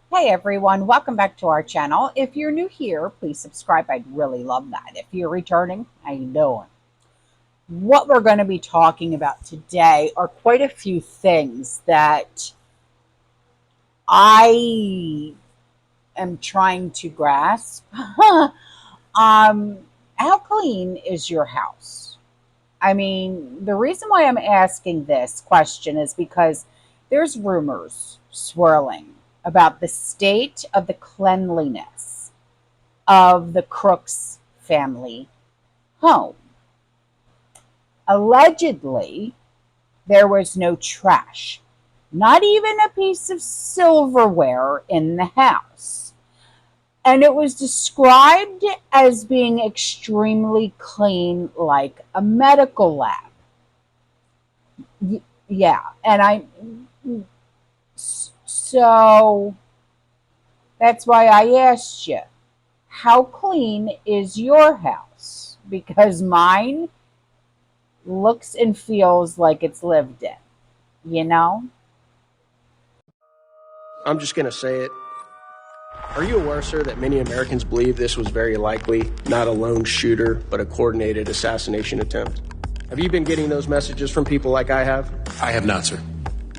Hey everyone, welcome back to our channel. If you're new here, please subscribe. I'd really love that. If you're returning, how you doing? What we're going to be talking about today are quite a few things that I am trying to grasp. um, how clean is your house? I mean, the reason why I'm asking this question is because there's rumors swirling about the state of the cleanliness of the Crooks family home. Allegedly, there was no trash, not even a piece of silverware in the house. And it was described as being extremely clean, like a medical lab. Yeah. So that's why I asked you, how clean is your house? Because mine looks and feels like it's lived in, you know? I'm just going to say it. Are you aware, sir, that many Americans believe this was very likely not a lone shooter, but a coordinated assassination attempt? Have you been getting those messages from people like I have? I have not, sir.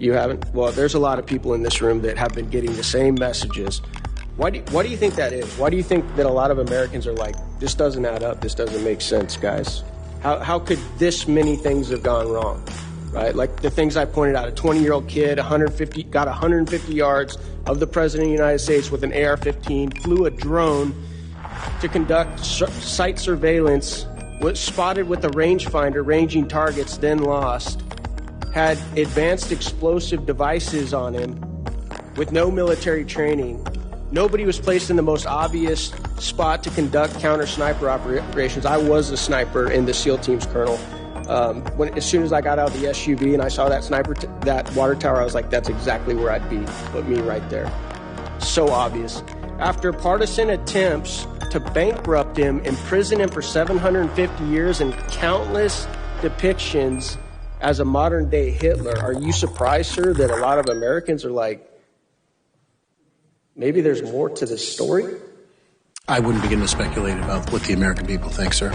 You haven't? Well, there's a lot of people in this room that have been getting the same messages. Why do you think that is? Why do you think that a lot of Americans are like, this doesn't add up, this doesn't make sense, guys? How could this many things have gone wrong? Right? Like the things I pointed out, a 20-year-old kid, got 150 yards of the President of the United States with an AR-15, flew a drone to conduct site surveillance, was spotted with a rangefinder ranging targets, then lost, had advanced explosive devices on him with no military training. Nobody was placed in the most obvious spot to conduct counter-sniper operations. I was a sniper in the SEAL team's colonel. As soon as I got out of the SUV and I saw that that water tower, I was like, that's exactly where I'd be. Put me right there. So obvious. After partisan attempts to bankrupt him, imprison him for 750 years, and countless depictions as a modern-day Hitler, are you surprised, sir, that a lot of Americans are like, maybe there's more to this story? I wouldn't begin to speculate about what the American people think, sir.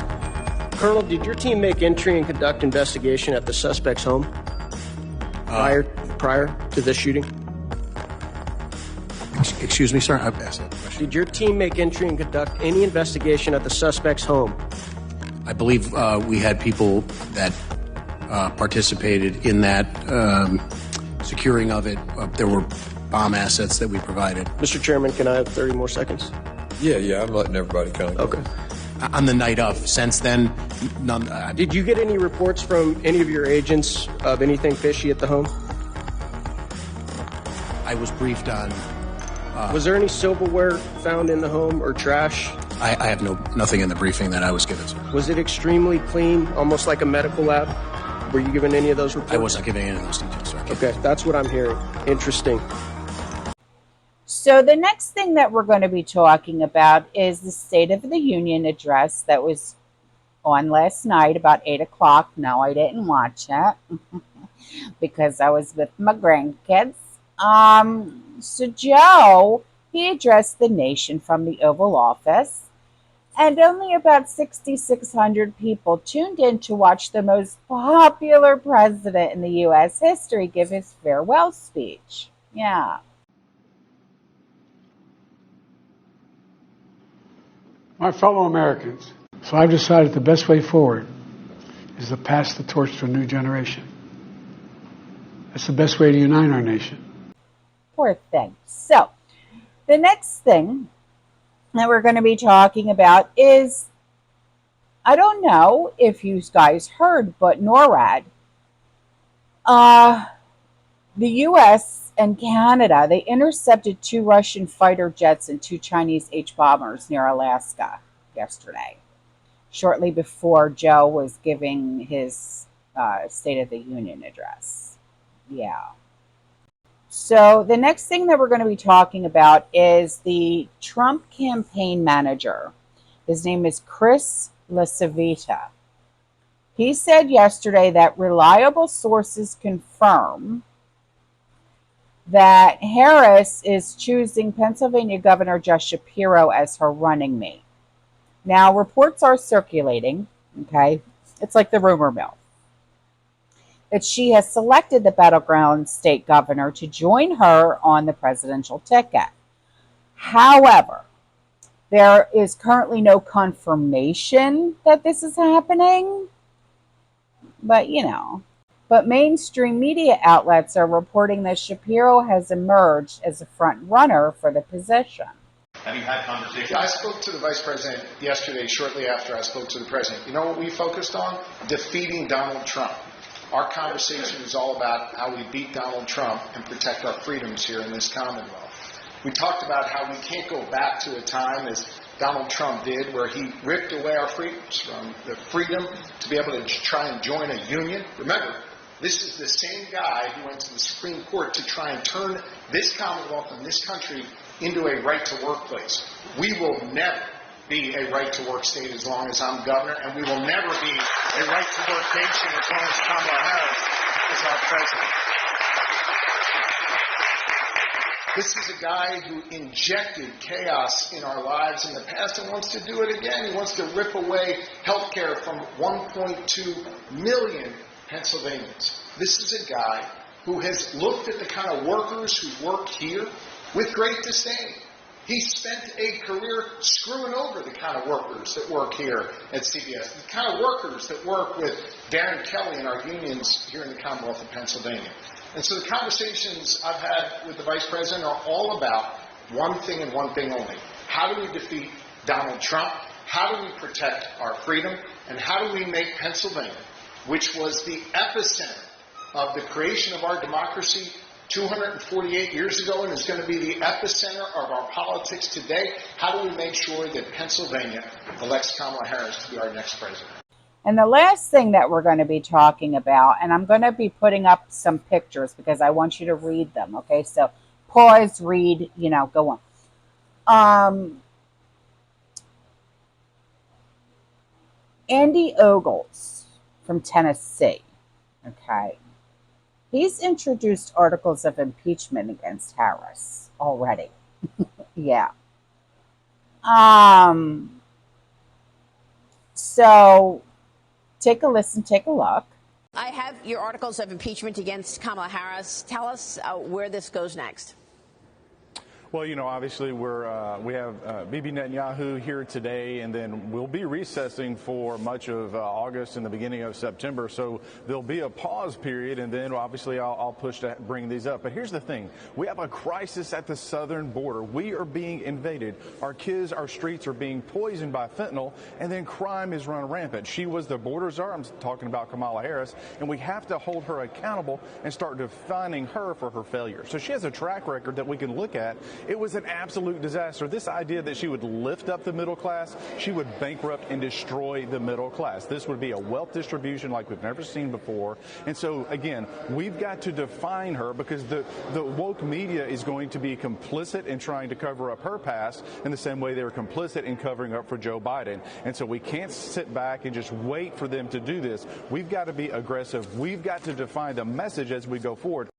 Colonel, did your team make entry and conduct investigation at the suspect's home prior to this shooting? Excuse me, sir? I've asked that question. Did your team make entry and conduct any investigation at the suspect's home? I believe we had people that participated in that securing of it. There were bomb assets that we provided. Mr. Chairman, can I have 30 more seconds? Yeah, I'm letting everybody come. Okay. On the night of. Since then, none. Did you get any reports from any of your agents of anything fishy at the home? I was briefed on. Was there any silverware found in the home or trash? I have nothing in the briefing that I was given, sir. Was it extremely clean, almost like a medical lab? Were you given any of those reports? I wasn't giving any of those details, sir. Okay, that's what I'm hearing. Interesting. So the next thing that we're going to be talking about is the State of the Union address that was on last night about 8 o'clock. No, I didn't watch it because I was with my grandkids. So Joe, he addressed the nation from the Oval Office, and only about 6,600 people tuned in to watch the most popular president in the U.S. history give his farewell speech. Yeah. My fellow Americans, so I've decided the best way forward is to pass the torch to a new generation. That's the best way to unite our nation. Poor thing. So, the next thing that we're going to be talking about is, I don't know if you guys heard, but NORAD, the U.S. and Canada, they intercepted 2 Russian fighter jets and 2 Chinese H-bombers near Alaska yesterday, shortly before Joe was giving his State of the Union address. Yeah. So the next thing that we're going to be talking about is the Trump campaign manager. His name is Chris LaCivita. He said yesterday that reliable sources confirm that Harris is choosing Pennsylvania Governor Josh Shapiro as her running mate. Now, reports are circulating, okay? It's like the rumor mill, that she has selected the battleground state governor to join her on the presidential ticket. However, there is currently no confirmation that this is happening, but But mainstream media outlets are reporting that Shapiro has emerged as a front runner for the position. Have you had conversations? I spoke to the vice president yesterday, shortly after I spoke to the president. You know what we focused on? Defeating Donald Trump. Our conversation is all about how we beat Donald Trump and protect our freedoms here in this Commonwealth. We talked about how we can't go back to a time, as Donald Trump did, where he ripped away our freedoms, from the freedom to be able to try and join a union. Remember, this is the same guy who went to the Supreme Court to try and turn this Commonwealth and this country into a right-to-work place. We will never be a right-to-work state as long as I'm governor, and we will never be a right-to-work nation as long as Kamala Harris is our president. This is a guy who injected chaos in our lives in the past and wants to do it again. He wants to rip away health care from 1.2 million Pennsylvanians. This is a guy who has looked at the kind of workers who work here with great disdain. He spent a career screwing over the kind of workers that work here at CBS, the kind of workers that work with Darren Kelly and our unions here in the Commonwealth of Pennsylvania. And so the conversations I've had with the Vice President are all about one thing and one thing only. How do we defeat Donald Trump? How do we protect our freedom? And how do we make Pennsylvania, which was the epicenter of the creation of our democracy 248 years ago and is going to be the epicenter of our politics today, how do we make sure that Pennsylvania elects Kamala Harris to be our next president? And the last thing that we're going to be talking about, and I'm going to be putting up some pictures because I want you to read them, okay? So pause, read, go on. Andy Ogles from Tennessee, okay? He's introduced articles of impeachment against Harris already. Yeah. So take a listen, take a look. I have your articles of impeachment against Kamala Harris. Tell us where this goes next. Well, obviously we have Bibi Netanyahu here today, and then we'll be recessing for much of August and the beginning of September. So there'll be a pause period, and then obviously I'll push to bring these up. But here's the thing. We have a crisis at the southern border. We are being invaded. Our kids, our streets are being poisoned by fentanyl, and then crime is run rampant. She was the border czar. I'm talking about Kamala Harris, and we have to hold her accountable and start defining her for her failure. So she has a track record that we can look at. It was an absolute disaster. This idea that she would lift up the middle class, she would bankrupt and destroy the middle class. This would be a wealth distribution like we've never seen before. And so, again, we've got to define her because the woke media is going to be complicit in trying to cover up her past in the same way they were complicit in covering up for Joe Biden. And so we can't sit back and just wait for them to do this. We've got to be aggressive. We've got to define the message as we go forward.